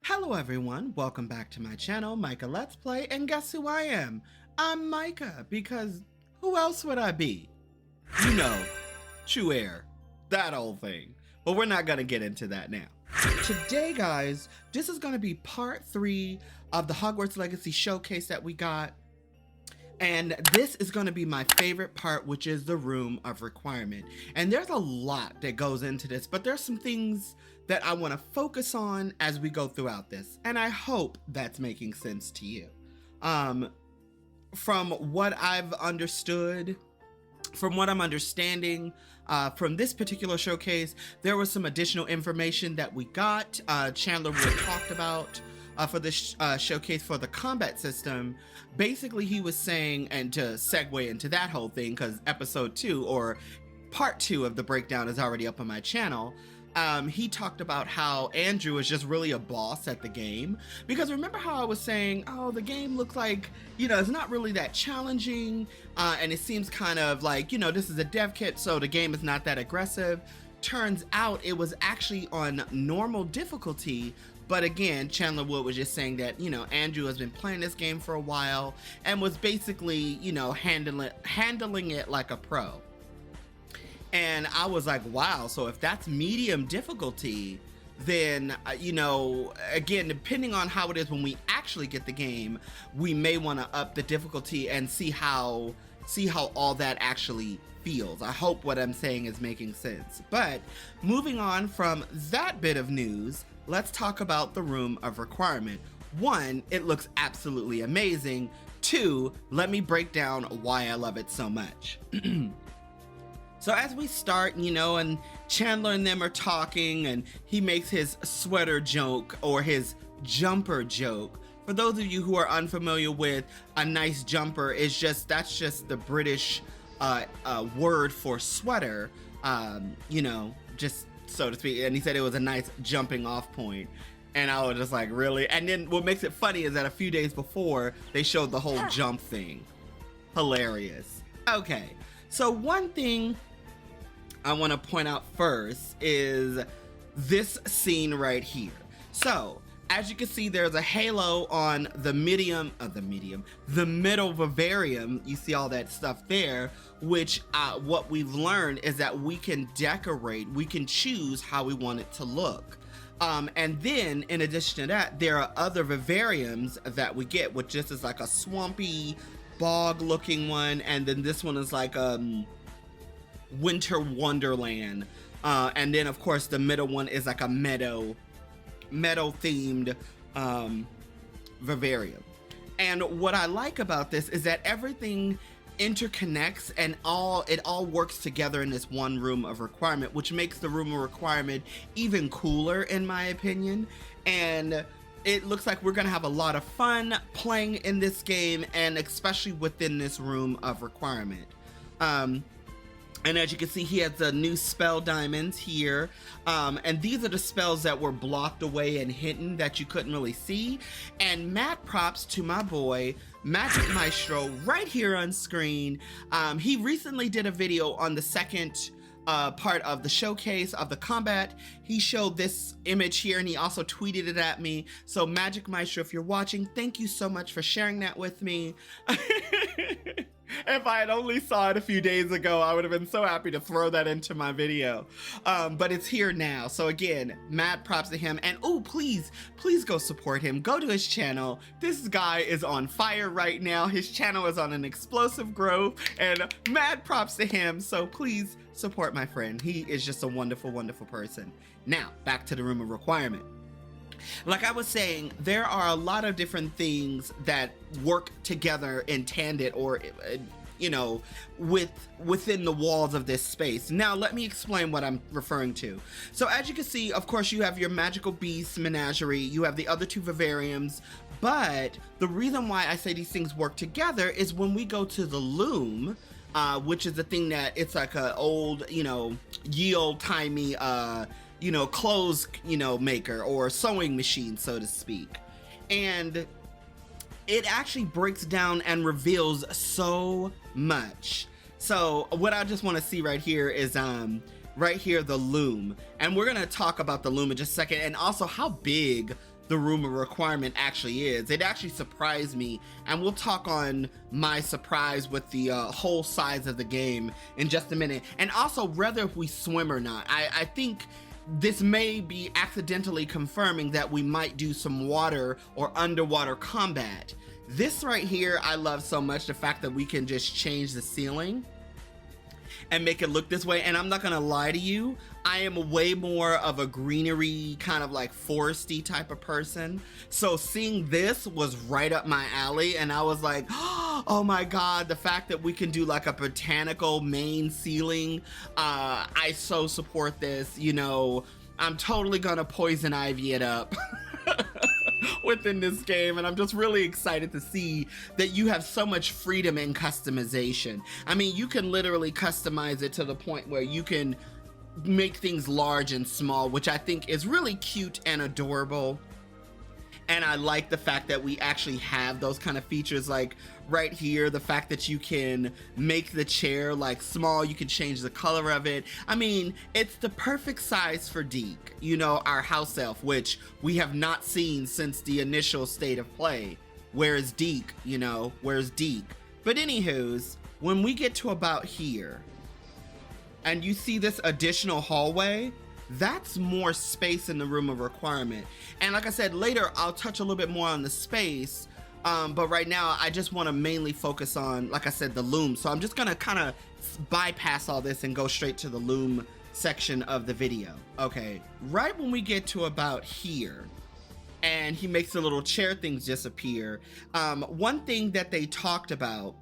Hello everyone, welcome back to my channel, Micah Let's Play, and guess who I am? I'm Micah, because who else would I be? You know, True Air, that old thing. But we're not gonna get into that now. Today, guys, this is gonna be part 3 of the Hogwarts Legacy Showcase that we got. And this is going to be my favorite part, which is the Room of Requirement. And there's a lot that goes into this, but there's some things that I want to focus on as we go throughout this. And I hope that's making sense to you. From what I've understood, from what I'm understanding, from this particular showcase, there was some additional information that we got. Chandler Wood talked about for this showcase for the combat system. Basically, he was saying, and to segue into that whole thing, because episode 2 or part 2 of the breakdown is already up on my channel, he talked about how Andrew is just really a boss at the game. Because remember how I was saying, oh, the game looks like, you know, it's not really that challenging, and it seems kind of like, you know, this is a dev kit, so the game is not that aggressive. Turns out it was actually on normal difficulty. But again, Chandler Wood was just saying that, you know, Andrew has been playing this game for a while and was basically, you know, handling it like a pro. And I was like, wow, so if that's medium difficulty, then, you know, again, depending on how it is when we actually get the game, we may want to up the difficulty and see how all that actually feels. I hope what I'm saying is making sense. But moving on from that bit of news, let's talk about the Room of Requirement. 1, it looks absolutely amazing. 2, let me break down why I love it so much. So as we start, you know, and Chandler and them are talking, and he makes his sweater joke or his jumper joke. For those of you who are unfamiliar with a nice jumper, that's just the British word for sweater, you know, just so to speak. And he said it was a nice jumping off point. And I was just like, really? And then what makes it funny is that a few days before, they showed the whole jump thing. Hilarious. Okay, so one thing I want to point out first is this scene right here. So as you can see, there's a halo on the middle Vivarium. You see all that stuff there, which what we've learned is that we can decorate, we can choose how we want it to look. And then in addition to that, there are other Vivariums that we get, which this is like a swampy bog looking one. And then this one is like Winter Wonderland. And then of course the middle one is like a meadow themed Vivarium. And what I like about this is that everything interconnects and it all works together in this one Room of Requirement, which makes the Room of Requirement even cooler in my opinion. And it looks like we're gonna have a lot of fun playing in this game, and especially within this Room of Requirement. And as you can see, he has the new spell diamonds here. And these are the spells that were blocked away and hidden that you couldn't really see. And mad props to my boy, Magic Maestro, right here on screen. He recently did a video on the second part of the showcase of the combat. He showed this image here and he also tweeted it at me. So Magic Maestro, if you're watching, thank you so much for sharing that with me. If I had only saw it a few days ago, I would have been so happy to throw that into my video. But it's here now. So again, mad props to him. And oh, please go support him. Go to his channel. This guy is on fire right now. His channel is on an explosive growth, and mad props to him. So please support my friend. He is just a wonderful, wonderful person. Now, back to the Room of Requirement. Like I was saying, there are a lot of different things that work together in tandem, or you know, within the walls of this space. Now let me explain what I'm referring to. So as you can see, of course, you have your magical beast menagerie, you have the other 2 Vivariums, but the reason why I say these things work together is when we go to the loom, which is the thing that it's like a old, you know, ye old timey you know, clothes, you know, maker or sewing machine, so to speak. And it actually breaks down and reveals so much. So what I just want to see right here is right here, the loom. And we're going to talk about the loom in just a second, and also how big the room of requirement actually is. It actually surprised me, and we'll talk on my surprise with the whole size of the game in just a minute. And also whether if we swim or not. I think this may be accidentally confirming that we might do some water or underwater combat. This right here I love so much, the fact that we can just change the ceiling and make it look this way. And I'm not gonna lie to you, I am way more of a greenery, kind of like foresty type of person. So seeing this was right up my alley, and I was like, oh my God, the fact that we can do like a botanical main ceiling, I so support this. You know, I'm totally gonna poison ivy it up within this game, and I'm just really excited to see that you have so much freedom in customization. I mean, you can literally customize it to the point where you can make things large and small, which I think is really cute and adorable. And I like the fact that we actually have those kind of features, like right here, the fact that you can make the chair like small, you can change the color of it. I mean, it's the perfect size for Deke, you know, our house elf, which we have not seen since the initial state of play. Where's Deke, you know, where's Deke? But anywho's, when we get to about here, and you see this additional hallway, that's more space in the room of requirement. And like I said, later I'll touch a little bit more on the space, but right now I just want to mainly focus on, like I said, the loom. So I'm just gonna kind of bypass all this and go straight to the loom section of the video. Okay, right when we get to about here, and he makes the little chair things disappear, one thing that they talked about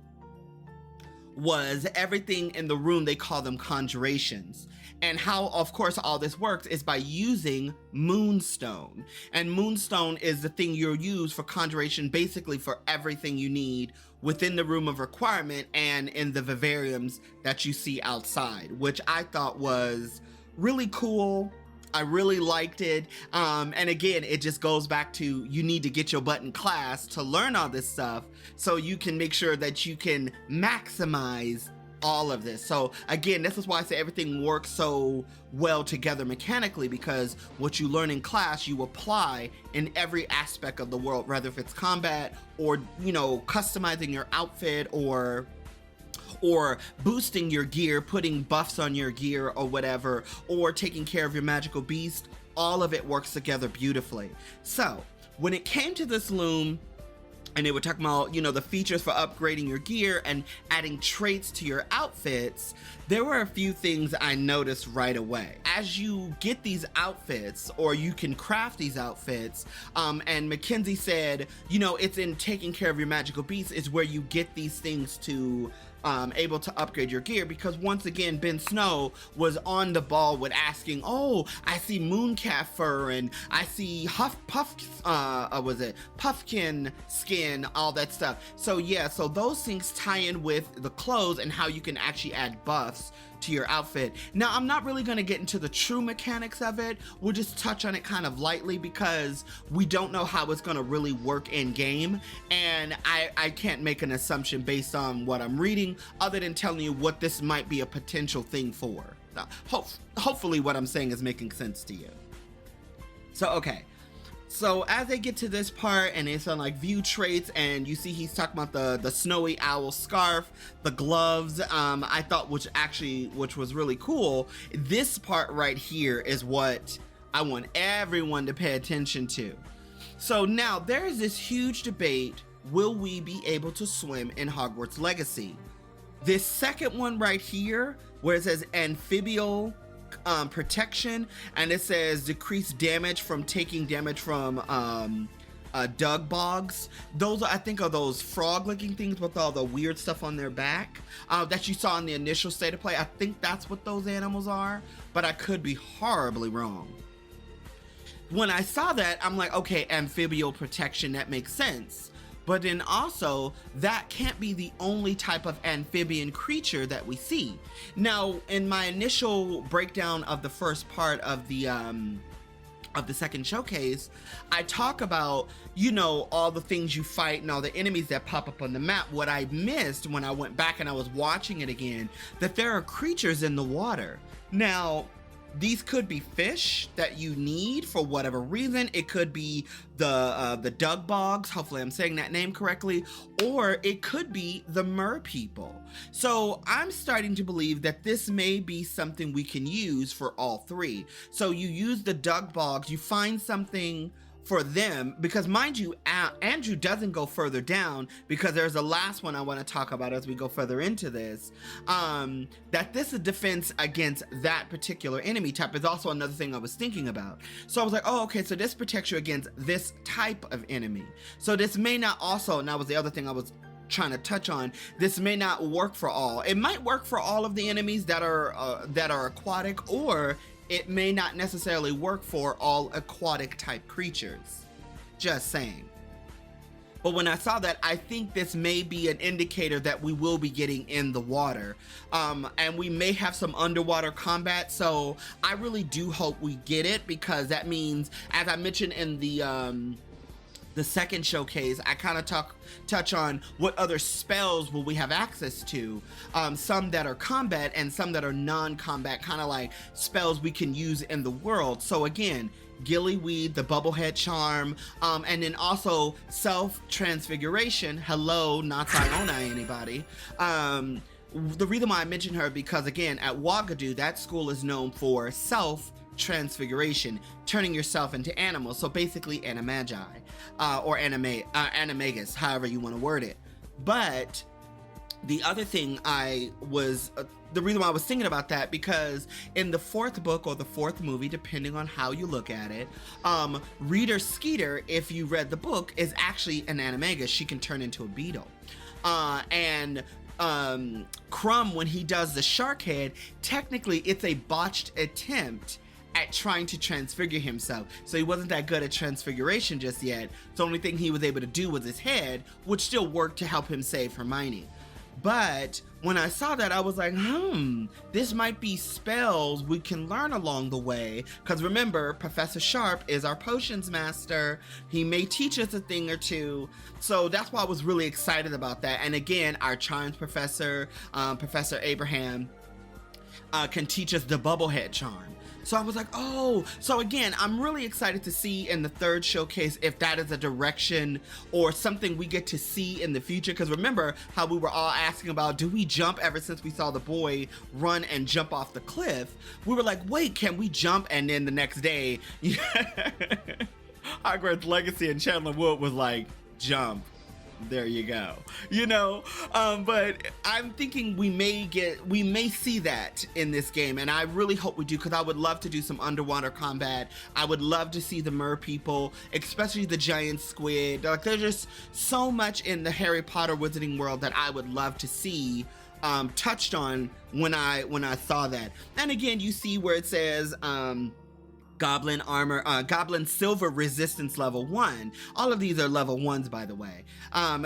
was everything in the room, they call them conjurations. And how, of course, all this works is by using moonstone. And moonstone is the thing you'll use for conjuration, basically for everything you need within the room of requirement and in the vivariums that you see outside, which I thought was really cool. I really liked it. And again, it just goes back to, you need to get your butt in class to learn all this stuff so you can make sure that you can maximize all of this. So again, this is why I say everything works so well together mechanically, because what you learn in class, you apply in every aspect of the world, whether if it's combat or, you know, customizing your outfit or boosting your gear, putting buffs on your gear or whatever, or taking care of your magical beast. All of it works together beautifully. So when it came to this loom, and they were talking about, you know, the features for upgrading your gear and adding traits to your outfits, there were a few things I noticed right away. As you get these outfits, or you can craft these outfits, and Mekenzy said, you know, it's in taking care of your magical beasts is where you get these things to able to upgrade your gear, because once again, Ben Snow was on the ball with asking, oh, I see mooncalf fur and I see puffkin skin, all that stuff. So yeah, so those things tie in with the clothes and how you can actually add buffs to your outfit. Now, I'm not really going to get into the true mechanics of it. We'll just touch on it kind of lightly because we don't know how it's going to really work in game, and I can't make an assumption based on what I'm reading other than telling you what this might be a potential thing for. Now, hopefully what I'm saying is making sense to you. So okay, so as they get to this part and it's on like view traits, and you see he's talking about the snowy owl scarf, the gloves, I thought which was really cool. This part right here is what I want everyone to pay attention to. So now there is this huge debate, will we be able to swim in Hogwarts Legacy? This second one right here, where it says amphibial protection, and it says decrease damage from taking damage from dug bogs. Those I think are those frog looking things with all the weird stuff on their back that you saw in the initial state of play. I think that's what those animals are, but I could be horribly wrong. When I saw that, I'm like, okay, amphibial protection, that makes sense. But then also, that can't be the only type of amphibian creature that we see. Now, in my initial breakdown of the first part of the second showcase, I talk about, you know, all the things you fight and all the enemies that pop up on the map. What I missed when I went back and I was watching it again, that there are creatures in the water. Now, these could be fish that you need for whatever reason. It could be the dug bogs, hopefully I'm saying that name correctly, or it could be the mer people. So I'm starting to believe that this may be something we can use for all three. So you use the dug bogs, you find something for them, because mind you, Andrew doesn't go further down, because there's a last one I want to talk about as we go further into this, that this is defense against that particular enemy type is also another thing I was thinking about. So I was like, oh, okay, so this protects you against this type of enemy. So this may not also, and that was the other thing I was trying to touch on, this may not work for all. It might work for all of the enemies that are aquatic, or it may not necessarily work for all aquatic type creatures. Just saying. But when I saw that, I think this may be an indicator that we will be getting in the water. And we may have some underwater combat. So I really do hope we get it, because that means, as I mentioned in the second showcase, I kind of touch on what other spells will we have access to, some that are combat and some that are non-combat, kind of like spells we can use in the world. So again, Gillyweed, the Bubblehead Charm, and then also Self-Transfiguration. Hello, not Siona, anybody. The reason why I mention her, because again, at Ouagadougou, that school is known for self-transfiguration, turning yourself into animals. So basically animagi, or animagus, however you want to word it. But the other thing the reason why I was thinking about that, because in the fourth book or the fourth movie, depending on how you look at it, Reader Skeeter, if you read the book, is actually an animagus. She can turn into a beetle. And Crumb, when he does the shark head, technically it's a botched attempt at trying to transfigure himself. So he wasn't that good at transfiguration just yet. So the only thing he was able to do was his head, which still worked to help him save Hermione. But when I saw that, I was like, this might be spells we can learn along the way. Because remember, Professor Sharp is our potions master. He may teach us a thing or two. So that's why I was really excited about that. And again, our charms professor, Professor Abraham, can teach us the Bubblehead Charm. So I was like, oh, so again, I'm really excited to see in the third showcase if that is a direction or something we get to see in the future. Because remember how we were all asking about, do we jump ever since we saw the boy run and jump off the cliff? We were like, wait, can we jump? And then the next day, Hogwarts Legacy and Chandler Wood was like, jump. There you go, but I'm thinking we may see that in this game, and I really hope we do, because I would love to do some underwater combat. I would love to see the mer people, especially the giant squid. Like, there's just so much in the Harry Potter wizarding world that I would love to see touched on when I saw that. And again, you see where it says Goblin armor, Goblin silver resistance level 1. All of these are level 1s, by the way.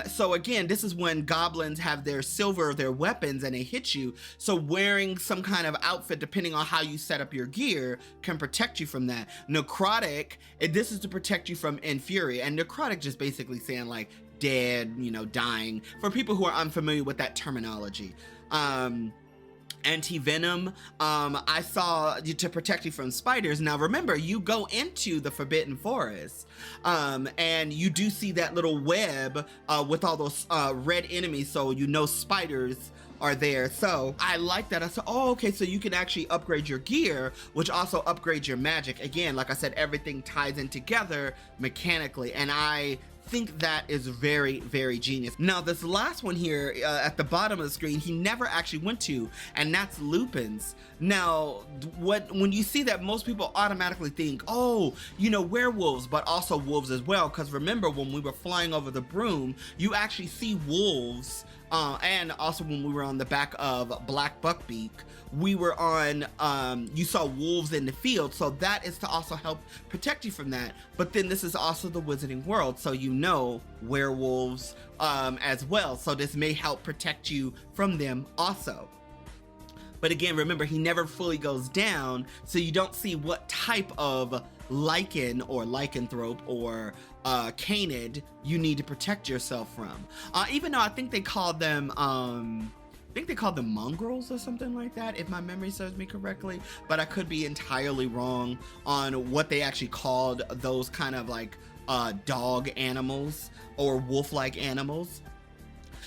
So again, this is when goblins have their silver, their weapons, and they hit you. So wearing some kind of outfit, depending on how you set up your gear, can protect you from that. Necrotic, this is to protect you from Infuri. And necrotic just basically saying like dead, dying, for people who are unfamiliar with that terminology. Anti-venom, I saw to protect you from spiders. Now remember, you go into the Forbidden Forest, and you do see that little web with all those red enemies, so spiders are there. So I like that. I said, oh, okay, so you can actually upgrade your gear, which also upgrades your magic. Again, like I said, everything ties in together mechanically, and I think that is very, very genius. Now, this last one here at the bottom of the screen, he never actually went to, and that's Lupin's. Now, when you see that, most people automatically think, oh, werewolves, but also wolves as well. Because remember, when we were flying over the broom, you actually see wolves. And also when we were on the back of Black Buckbeak, we were on, you saw wolves in the field. So that is to also help protect you from that. But then this is also the wizarding world. So werewolves as well. So this may help protect you from them also. But again, remember, he never fully goes down. So you don't see what type of lichen or lycanthrope or canid you need to protect yourself from. Even though I think they call them think they called them mongrels or something like that, if my memory serves me correctly, but I could be entirely wrong on what they actually called those kind of like dog animals or wolf-like animals.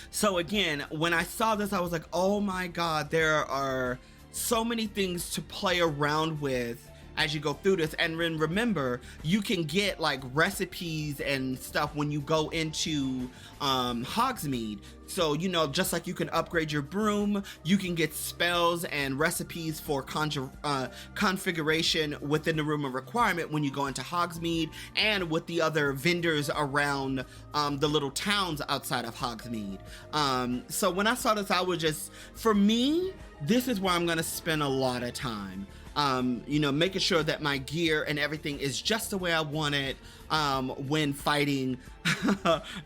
So again, when I saw this, I was like, oh my God, there are so many things to play around with as you go through this. And then remember, you can get like recipes and stuff when you go into Hogsmeade. So, you know, just like you can upgrade your broom, you can get spells and recipes for configuration within the room of requirement when you go into Hogsmeade, and with the other vendors around the little towns outside of Hogsmeade. So when I saw this, I was just, for me, this is where I'm gonna spend a lot of time. You know, making sure that my gear and everything is just the way I want it when fighting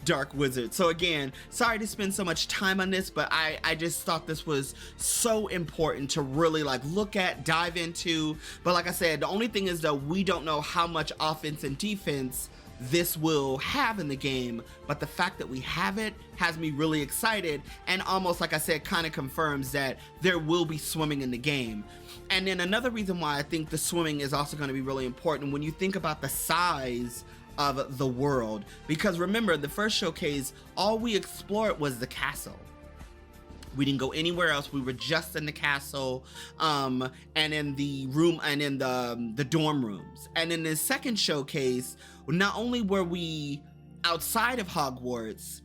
Dark Wizard. So again, sorry to spend so much time on this, but I just thought this was so important to really like look at, dive into. But like I said, the only thing is that we don't know how much offense and defense this will have in the game, but the fact that we have it has me really excited, and almost, like I said, kind of confirms that there will be swimming in the game. And then another reason why I think the swimming is also going to be really important when you think about the size of the world, because remember, the first showcase, all we explored was the castle. We didn't go anywhere else. We were just in the castle, and in the room, and in the dorm rooms. And in the second showcase, not only were we outside of Hogwarts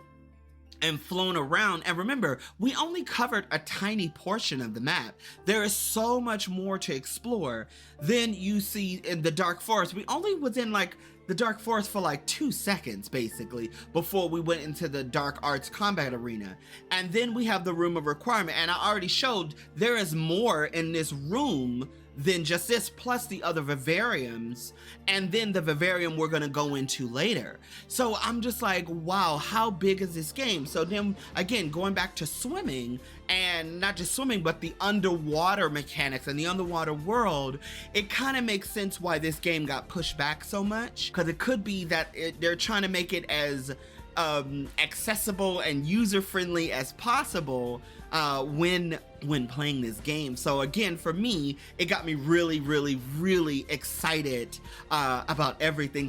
and flown around, and remember, we only covered a tiny portion of the map. There is so much more to explore. Then you see in the Dark Forest, we only was in like the Dark Forest for like 2 seconds, basically, before we went into the Dark Arts Combat Arena. And then we have the Room of Requirement, and I already showed there is more in this room than just this, plus the other Vivariums, and then the Vivarium we're gonna go into later. So I'm just like, wow, how big is this game? So then, again, going back to swimming, and not just swimming, but the underwater mechanics and the underwater world, it kind of makes sense why this game got pushed back so much, because it could be that they're trying to make it as accessible and user-friendly as possible when playing this game. So again, for me, it got me really, really, really excited about everything,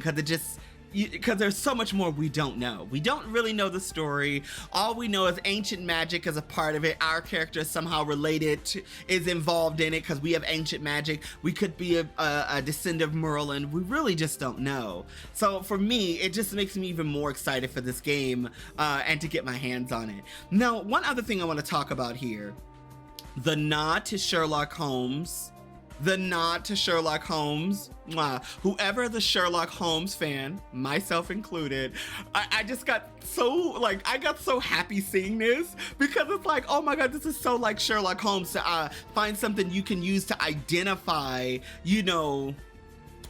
because there's so much more we don't know. We don't really know the story. All we know is ancient magic is a part of it. Our character is somehow is involved in it because we have ancient magic. We could be a descendant of Merlin. We really just don't know. So for me, it just makes me even more excited for this game and to get my hands on it. Now, one other thing I want to talk about here, the nod to Sherlock Holmes. The nod to Sherlock Holmes. Whoever the Sherlock Holmes fan, myself included, I just got so, like, I got so happy seeing this, because it's like, oh my God, this is so like Sherlock Holmes to find something you can use to identify, you know,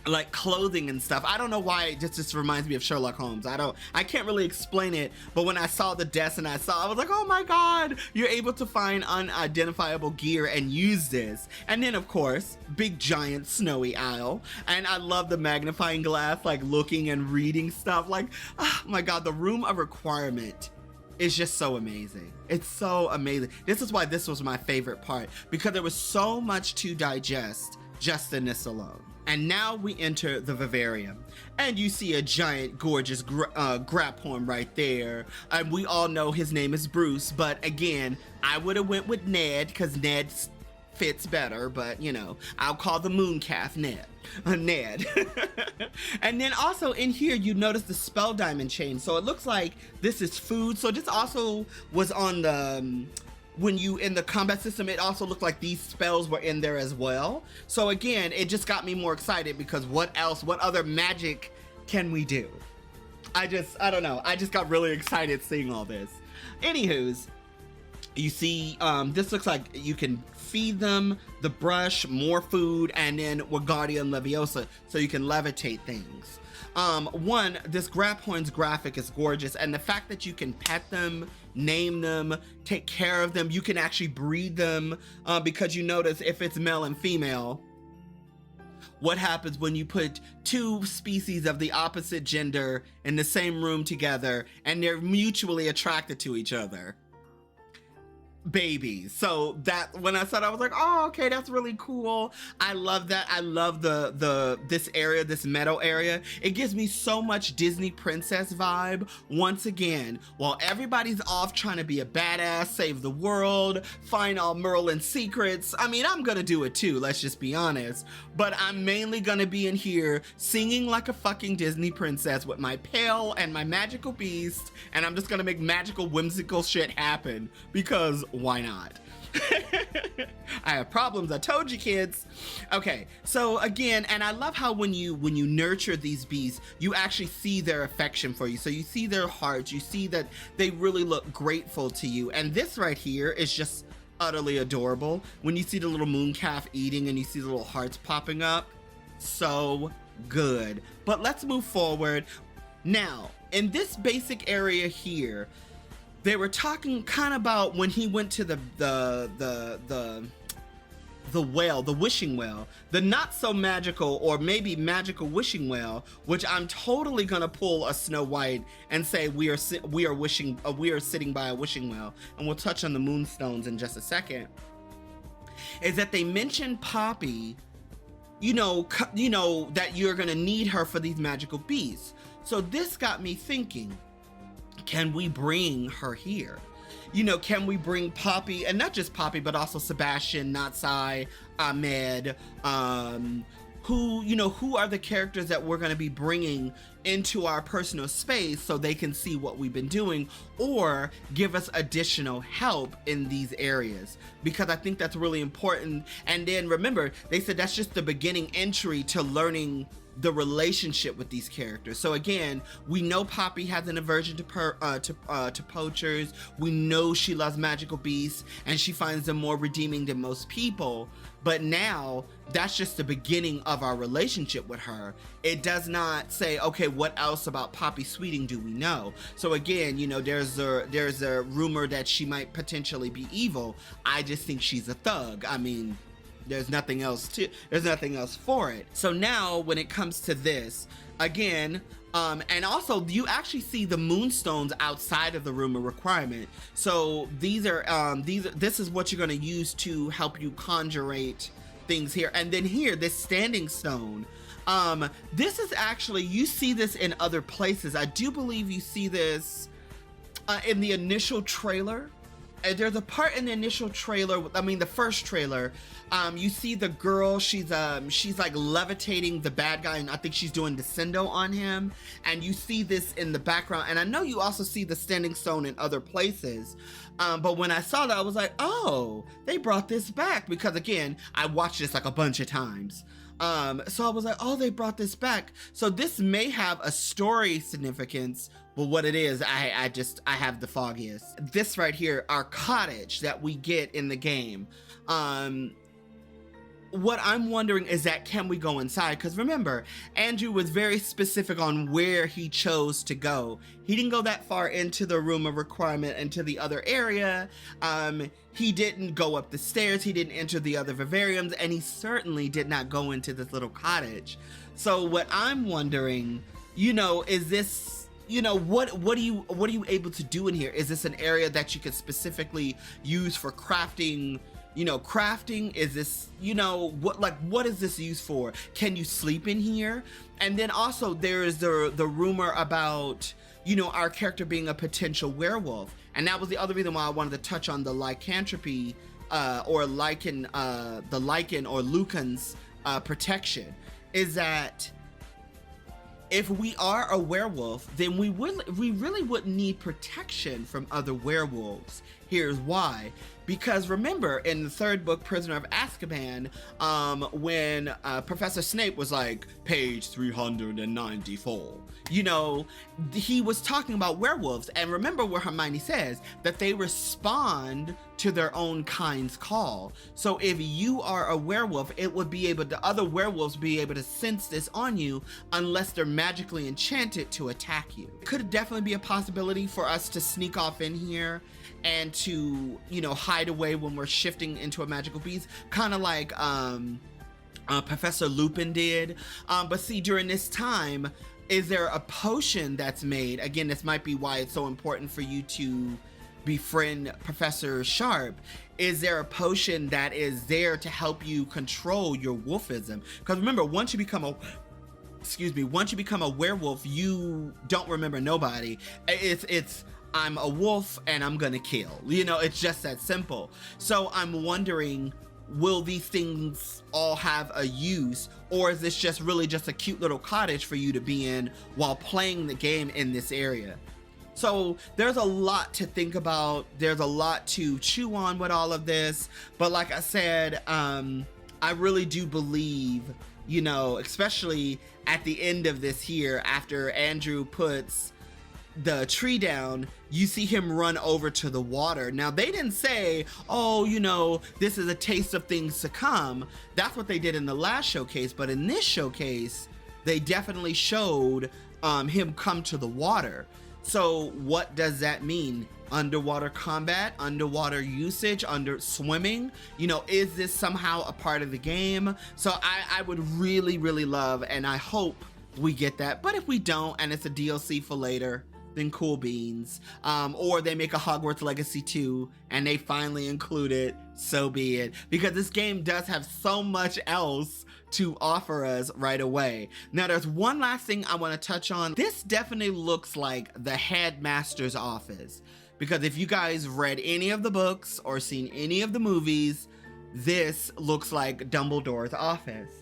like clothing and stuff. I don't know why it just reminds me of Sherlock Holmes. I can't really explain it, but when I saw the desk and I was like, oh my God, you're able to find unidentifiable gear and use this. And then of course, big giant snowy owl. And I love the magnifying glass, like looking and reading stuff. Like, oh my God, the Room of Requirement is just so amazing. It's so amazing. This is why this was my favorite part, because there was so much to digest just in this alone. And now we enter the Vivarium, and you see a giant, gorgeous Graphorn right there. And we all know his name is Bruce, but again, I would have went with Ned because Ned fits better. But you know, I'll call the Mooncalf Ned. Ned. And then also in here, you notice the spell diamond chain. So it looks like this is food. So this also was on the. When you in the combat system, it also looked like these spells were in there as well. So again, it just got me more excited, because what other magic can we do? I don't know. I just got really excited seeing all this. Anywho's, you see, this looks like you can feed them, the brush, more food, and then Wingardium Leviosa, so you can levitate things. This Graphorn's graphic is gorgeous, and the fact that you can pet them, name them, take care of them, you can actually breed them, because you notice if it's male and female, what happens when you put two species of the opposite gender in the same room together and they're mutually attracted to each other. babies. So that when I saw that, I was like, oh, okay, that's really cool. I love that. I love this area, this meadow area. It gives me so much Disney princess vibe. Once again, while everybody's off trying to be a badass, save the world, find all Merlin's secrets. I mean, I'm gonna do it too, let's just be honest. But I'm mainly gonna be in here singing like a fucking Disney princess with my pail and my magical beast, and I'm just gonna make magical, whimsical shit happen because why not? I have problems, I told you, kids. Okay, so again, and I love how when you nurture these beasts, you actually see their affection for you. So you see their hearts, you see that they really look grateful to you. And this right here is just utterly adorable. When you see the little moon calf eating and you see the little hearts popping up, so good. But let's move forward. Now, in this basic area here, they were talking kind of about when he went to the well, the wishing well, the not so magical or maybe magical wishing well, which I'm totally gonna pull a Snow White and say we are sitting by a wishing well, and we'll touch on the moonstones in just a second. Is that they mentioned Poppy, you know that you're gonna need her for these magical beasts. So this got me thinking, can we bring her here? Can we bring Poppy, and not just Poppy, but also Sebastian, Natsai, Ahmed, who are the characters that we're going to be bringing into our personal space so they can see what we've been doing or give us additional help in these areas, because I think that's really important. And then remember, they said that's just the beginning entry to learning the relationship with these characters. So again, we know Poppy has an aversion to poachers. We know she loves magical beasts and she finds them more redeeming than most people. But now that's just the beginning of our relationship with her. It does not say, okay, what else about Poppy Sweeting do we know? So again, there's a rumor that she might potentially be evil. I just think she's a thug. I mean, there's nothing else for it. So now when it comes to this, again, and also you actually see the moonstones outside of the rumor requirement. So this is what you're going to use to help you conjurate things here. And then here, this standing stone, this is actually, you see this in other places. I do believe you see this in the initial trailer. There's a part in the initial trailer, I mean the first trailer, you see the girl, she's like levitating the bad guy, and I think she's doing descendo on him, and you see this in the background. And I know you also see the standing stone in other places, but when I saw that, I was like, oh, they brought this back, because again, I watched this like a bunch of times. So I was like, oh, they brought this back. So this may have a story significance, but what it is, I have the foggiest. This right here, our cottage that we get in the game. What I'm wondering is that, can we go inside? Because remember, Andrew was very specific on where he chose to go. He didn't go that far into the room of requirement, into the other area. He didn't go up the stairs. He didn't enter the other vivariums, and he certainly did not go into this little cottage. So what I'm wondering, is this, what are you able to do in here? Is this an area that you could specifically use for crafting? Crafting? Is this, what is this used for? Can you sleep in here? And then also there is the rumor about, our character being a potential werewolf. And that was the other reason why I wanted to touch on the lycanthropy, or lichen or Lucan's protection, is that if we are a werewolf, then we really wouldn't need protection from other werewolves. Here's why. Because remember, in the third book, Prisoner of Azkaban, when Professor Snape was like, page 394, he was talking about werewolves. And remember what Hermione says, that they respond to their own kind's call. So if you are a werewolf, the other werewolves be able to sense this on you unless they're magically enchanted to attack you. It could definitely be a possibility for us to sneak off in here and to, hide away when we're shifting into a magical beast, kind of like Professor Lupin did. But see, during this time, is there a potion that's made? Again, this might be why it's so important for you to befriend Professor Sharp, is there a potion that is there to help you control your wolfism? Because remember, once you become a werewolf, you don't remember nobody. It's I'm a wolf and I'm gonna kill. You know, it's just that simple. So I'm wondering, will these things all have a use, or is this just really just a cute little cottage for you to be in while playing the game in this area? So there's a lot to think about. There's a lot to chew on with all of this. But like I said, I really do believe, you know, especially at the end of this here, after Andrew puts the tree down, you see him run over to the water. Now, they didn't say, oh, you know, this is a taste of things to come. That's what they did in the last showcase. But in this showcase, they definitely showed him come to the water. So what does that mean? Underwater combat, underwater usage, under swimming, you know, is this somehow a part of the game? So I would really, really love, and I hope we get that. But if we don't, and it's a DLC for later, then cool beans. Or they make a Hogwarts Legacy 2 and they finally include it, so be it. Because this game does have so much else to offer us right away. Now, there's one last thing I want to touch on. This definitely looks like the headmaster's office. Because if you guys read any of the books or seen any of the movies, this looks like Dumbledore's office.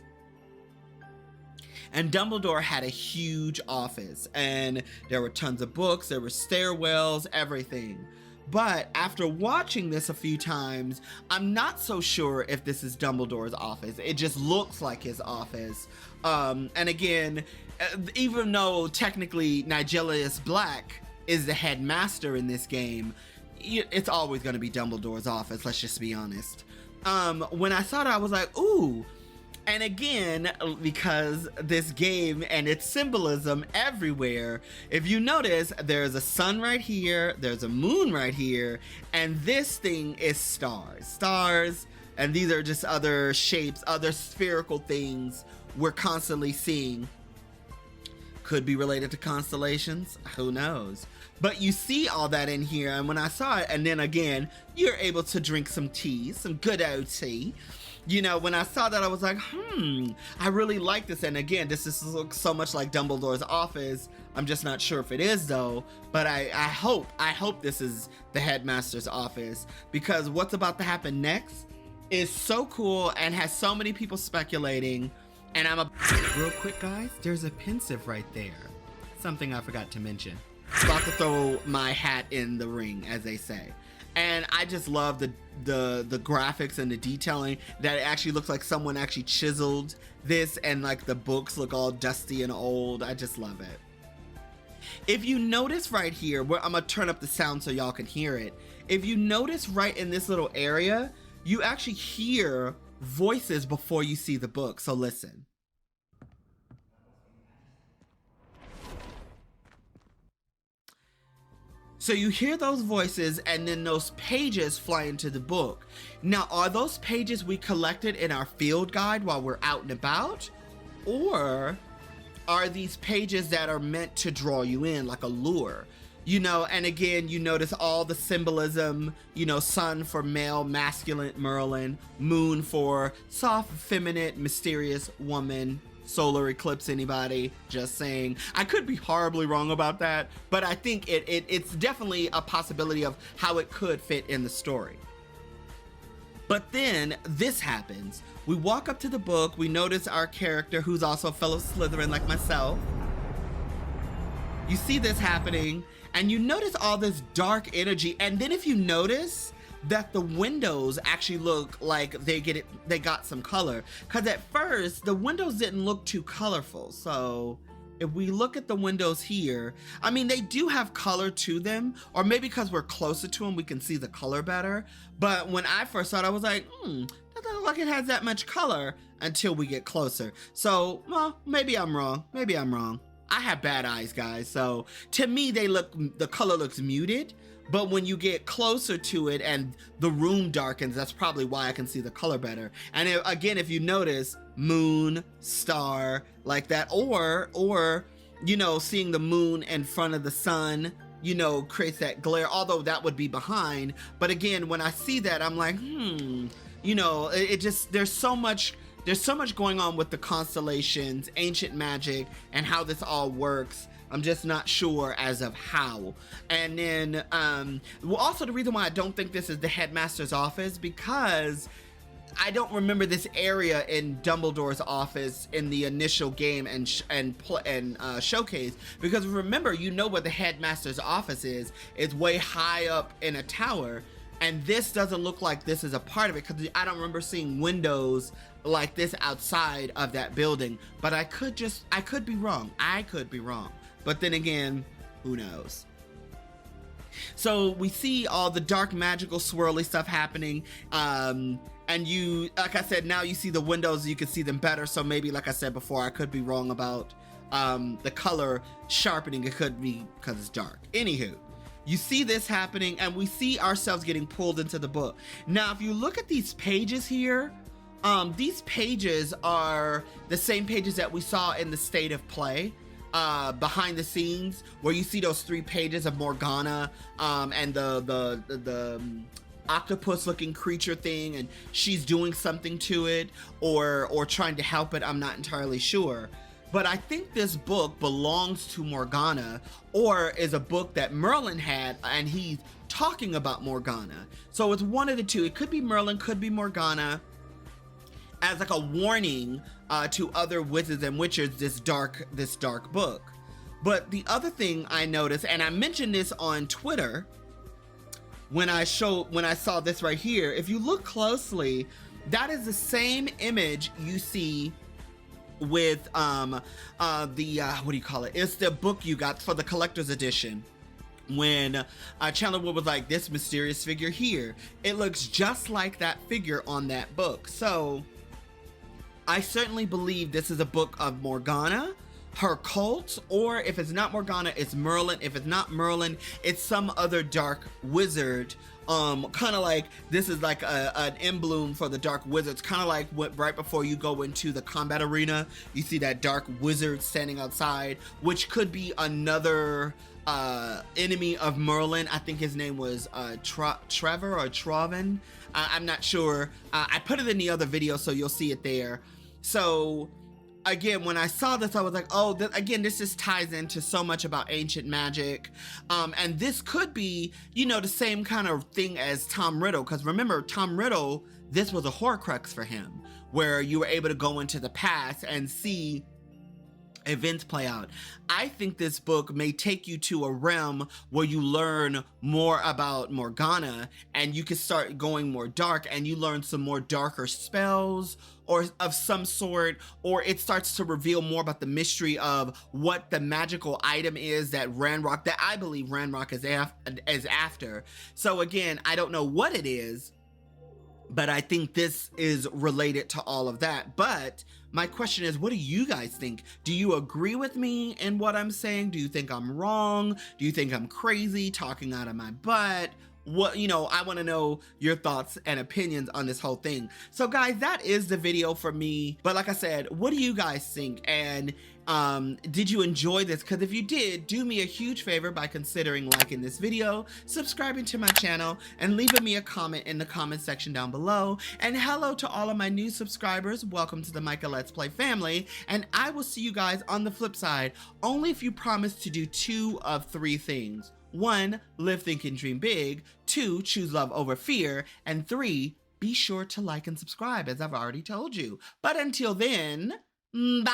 And Dumbledore had a huge office, and there were tons of books, there were stairwells, everything. But after watching this a few times, I'm not so sure if this is Dumbledore's office. It just looks like his office. And again, even though technically Nigelius Black is the headmaster in this game, it's always going to be Dumbledore's office, let's just be honest. When I saw that, I was like, ooh. And again, because this game and its symbolism everywhere, if you notice, there's a sun right here, there's a moon right here, and this thing is stars. Stars, and these are just other shapes, other spherical things we're constantly seeing. Could be related to constellations, who knows? But you see all that in here, and when I saw it, and then again, you're able to drink some tea, some good old tea. You know, when I saw that, I was like, I really like this. And again, this looks so much like Dumbledore's office. I'm just not sure if it is, though. But I hope this is the headmaster's office, because what's about to happen next is so cool and has so many people speculating. And real quick, guys, there's a pensive right there. Something I forgot to mention. About to throw my hat in the ring, as they say. And I just love the graphics and the detailing, that it actually looks like someone actually chiseled this, and like the books look all dusty and old. I just love it. If you notice right here, where I'm gonna turn up the sound so y'all can hear it. If you notice right in this little area, you actually hear voices before you see the book. So listen. So you hear those voices, and then those pages fly into the book. Now, are those pages we collected in our field guide while we're out and about? Or are these pages that are meant to draw you in, like a lure? You know, and again, you notice all the symbolism, you know, sun for male, masculine Merlin, moon for soft, feminine, mysterious woman, solar eclipse, anybody? Just saying. I could be horribly wrong about that, but I think it's definitely a possibility of how it could fit in the story. But then this happens. We walk up to the book, we notice our character, who's also a fellow Slytherin like myself. You see this happening, and you notice all this dark energy, and then if you notice that the windows actually look like they got some color, because at first the windows didn't look too colorful. So if we look at the windows here, I mean, they do have color to them, or maybe because we're closer to them we can see the color better. But when I first saw it, I was like, that doesn't look like it has that much color until we get closer. So, well, maybe I'm wrong. I have bad eyes, guys. So to me, the color looks muted. But when you get closer to it and the room darkens, that's probably why I can see the color better. And again, if you notice, moon, star, like that, or you know, seeing the moon in front of the sun, creates that glare, although that would be behind. But again, when I see that, I'm like, it just, there's so much going on with the constellations, ancient magic, and how this all works. I'm just not sure as of how. And then, also the reason why I don't think this is the headmaster's office, because I don't remember this area in Dumbledore's office in the initial game and showcase, because remember, where the headmaster's office is. It's way high up in a tower, and this doesn't look like this is a part of it, because I don't remember seeing windows like this outside of that building. But I could be wrong. But then again, who knows? So we see all the dark magical swirly stuff happening. And you, like I said, now you see the windows, you can see them better. So maybe, like I said before, I could be wrong about the color sharpening. It could be because it's dark. Anywho, you see this happening, and we see ourselves getting pulled into the book. Now, if you look at these pages here, these pages are the same pages that we saw in the State of Play. Behind the scenes, where you see those 3 pages of Morgana and the octopus looking creature thing, and she's doing something to it or trying to help it. I'm not entirely sure, but I think this book belongs to Morgana, or is a book that Merlin had and he's talking about Morgana. So it's one of the two. It could be Merlin, could be Morgana, as like a warning to other wizards and witches, this dark book. But the other thing I noticed, and I mentioned this on Twitter when I saw this right here, if you look closely, that is the same image you see with the what do you call it? It's the book you got for the collector's edition. When Chandler Wood was like, this mysterious figure here, it looks just like that figure on that book. So I certainly believe this is a book of Morgana, her cult, or if it's not Morgana, it's Merlin. If it's not Merlin, it's some other dark wizard. Kind of like this is like an emblem for the dark wizards. Kind of like right before you go into the combat arena, you see that dark wizard standing outside, which could be another enemy of Merlin. I think his name was Trevor or Traven. I'm not sure. I put it in the other video, so you'll see it there. So again, when I saw this, I was like, oh, again, this just ties into so much about ancient magic. And this could be, the same kind of thing as Tom Riddle. Because remember, Tom Riddle, this was a Horcrux for him, where you were able to go into the past and see events play out. I think this book may take you to a realm where you learn more about Morgana, and you can start going more dark, and you learn some more darker spells or of some sort, or it starts to reveal more about the mystery of what the magical item is that Ranrock, that I believe Ranrock is after. So again, I don't know what it is, but I think this is related to all of that. But my question is, what do you guys think? Do you agree with me in what I'm saying? Do you think I'm wrong? Do you think I'm crazy, talking out of my butt? What, I want to know your thoughts and opinions on this whole thing. So guys, that is the video for me. But like I said, what do you guys think? And did you enjoy this? Because if you did, do me a huge favor by considering liking this video, subscribing to my channel, and leaving me a comment in the comment section down below. And hello to all of my new subscribers. Welcome to the Micah Let's Play family. And I will see you guys on the flip side, only if you promise to do 2 of 3 things. 1, live, think, and dream big. 2, choose love over fear. And 3, be sure to like and subscribe, as I've already told you. But until then, bye!